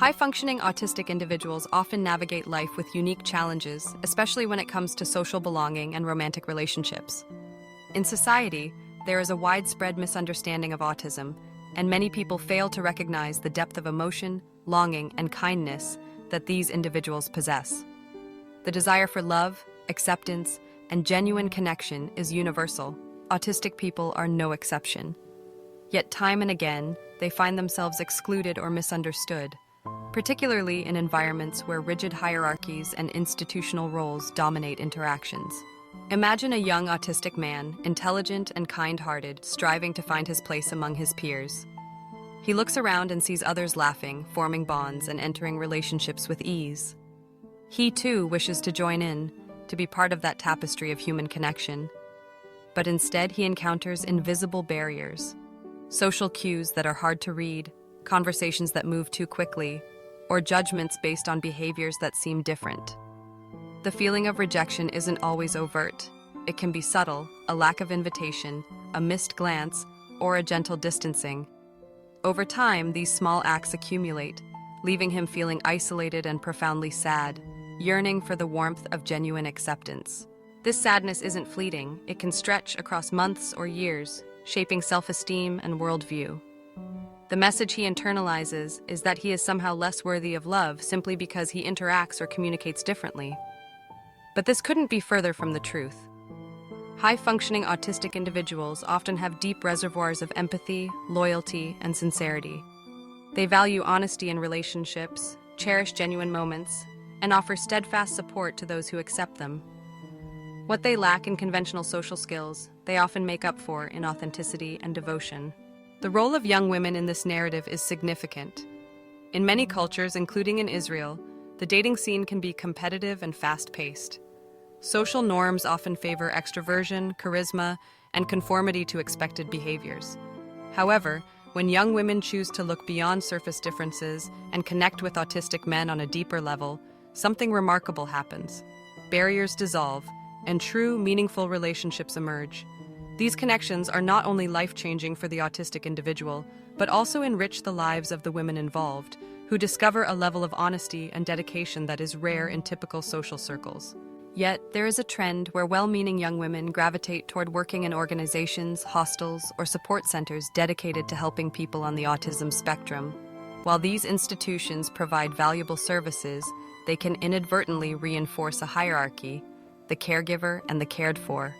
High-functioning autistic individuals often navigate life with unique challenges, especially when it comes to social belonging and romantic relationships. In society, there is a widespread misunderstanding of autism, and many people fail to recognize the depth of emotion, longing, and kindness that these individuals possess. The desire for love, acceptance, and genuine connection is universal. Autistic people are no exception. Yet time and again, they find themselves excluded or misunderstood, particularly in environments where rigid hierarchies and institutional roles dominate interactions. Imagine a young autistic man, intelligent and kind-hearted, striving to find his place among his peers. He looks around and sees others laughing, forming bonds, and entering relationships with ease. He, too, wishes to join in, to be part of that tapestry of human connection. But instead, he encounters invisible barriers, social cues that are hard to read, conversations that move too quickly, or judgments based on behaviors that seem different. The feeling of rejection isn't always overt. It can be subtle, a lack of invitation, a missed glance, or a gentle distancing. Over time, these small acts accumulate, leaving him feeling isolated and profoundly sad, yearning for the warmth of genuine acceptance. This sadness isn't fleeting. It can stretch across months or years, shaping self-esteem and worldview. The message he internalizes is that he is somehow less worthy of love simply because he interacts or communicates differently. But this couldn't be further from the truth. High-functioning autistic individuals often have deep reservoirs of empathy, loyalty, and sincerity. They value honesty in relationships, cherish genuine moments, and offer steadfast support to those who accept them. What they lack in conventional social skills, they often make up for in authenticity and devotion. The role of young women in this narrative is significant. In many cultures, including in Israel, the dating scene can be competitive and fast-paced. Social norms often favor extroversion, charisma, and conformity to expected behaviors. However, when young women choose to look beyond surface differences and connect with autistic men on a deeper level, something remarkable happens. Barriers dissolve, and true, meaningful relationships emerge. These connections are not only life-changing for the autistic individual, but also enrich the lives of the women involved, who discover a level of honesty and dedication that is rare in typical social circles. Yet, there is a trend where well-meaning young women gravitate toward working in organizations, hostels, or support centers dedicated to helping people on the autism spectrum. While these institutions provide valuable services, they can inadvertently reinforce a hierarchy, the caregiver and the cared for.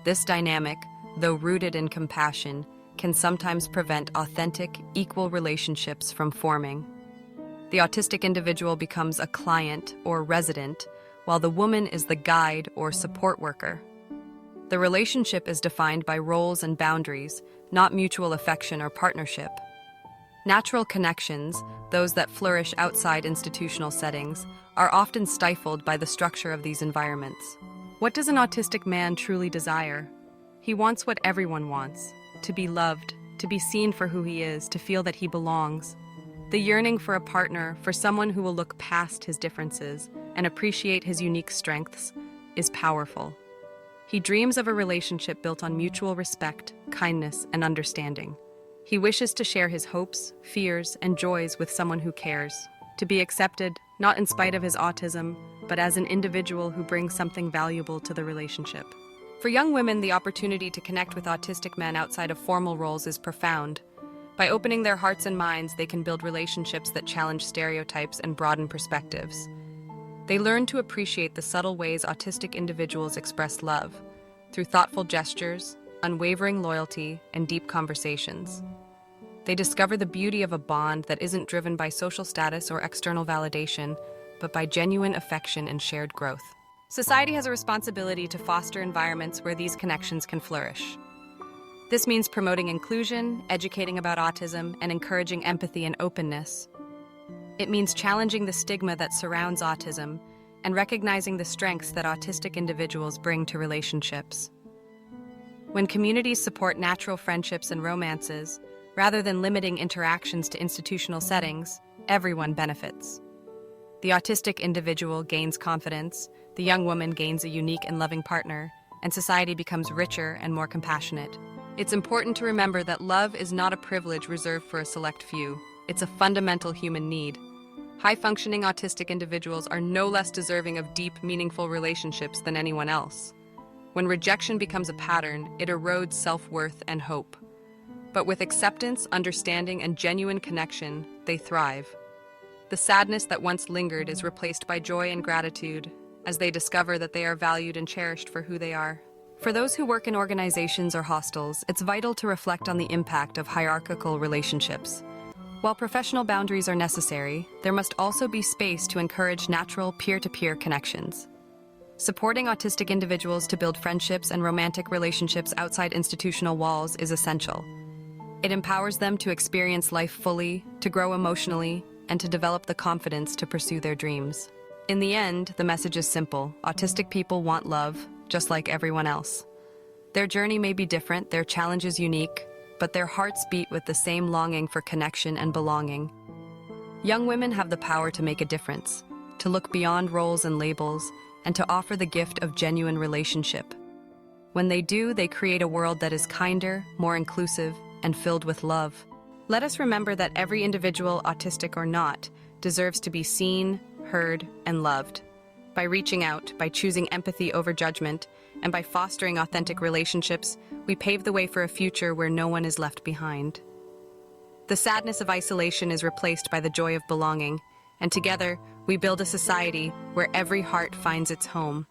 This dynamic, though rooted in compassion, can sometimes prevent authentic, equal relationships from forming. The autistic individual becomes a client or resident, while the woman is the guide or support worker. The relationship is defined by roles and boundaries, not mutual affection or partnership. Natural connections, those that flourish outside institutional settings, are often stifled by the structure of these environments. What does an autistic man truly desire? He wants what everyone wants: to be loved, to be seen for who he is, to feel that he belongs. The yearning for a partner, for someone who will look past his differences and appreciate his unique strengths, is powerful. He dreams of a relationship built on mutual respect, kindness, and understanding. He wishes to share his hopes, fears, and joys with someone who cares, to be accepted, not in spite of his autism, but as an individual who brings something valuable to the relationship. For young women, the opportunity to connect with autistic men outside of formal roles is profound. By opening their hearts and minds, they can build relationships that challenge stereotypes and broaden perspectives. They learn to appreciate the subtle ways autistic individuals express love, through thoughtful gestures, unwavering loyalty, and deep conversations. They discover the beauty of a bond that isn't driven by social status or external validation, but by genuine affection and shared growth. Society has a responsibility to foster environments where these connections can flourish. This means promoting inclusion, educating about autism, and encouraging empathy and openness. It means challenging the stigma that surrounds autism and recognizing the strengths that autistic individuals bring to relationships. When communities support natural friendships and romances, rather than limiting interactions to institutional settings, everyone benefits. The autistic individual gains confidence, the young woman gains a unique and loving partner, and society becomes richer and more compassionate. It's important to remember that love is not a privilege reserved for a select few. It's a fundamental human need. High-functioning autistic individuals are no less deserving of deep, meaningful relationships than anyone else. When rejection becomes a pattern, it erodes self-worth and hope. But with acceptance, understanding, and genuine connection, they thrive. The sadness that once lingered is replaced by joy and gratitude as they discover that they are valued and cherished for who they are. For those who work in organizations or hostels, it's vital to reflect on the impact of hierarchical relationships. While professional boundaries are necessary, there must also be space to encourage natural peer-to-peer connections. Supporting autistic individuals to build friendships and romantic relationships outside institutional walls is essential. It empowers them to experience life fully, to grow emotionally, and to develop the confidence to pursue their dreams. In the end, the message is simple. Autistic people want love, just like everyone else. Their journey may be different, their challenge is unique, but their hearts beat with the same longing for connection and belonging. Young women have the power to make a difference, to look beyond roles and labels, and to offer the gift of genuine relationship. When they do, they create a world that is kinder, more inclusive, and filled with love. Let us remember that every individual, autistic or not, deserves to be seen, heard, and loved. By reaching out, by choosing empathy over judgment, and by fostering authentic relationships, we pave the way for a future where no one is left behind. The sadness of isolation is replaced by the joy of belonging, and together we build a society where every heart finds its home.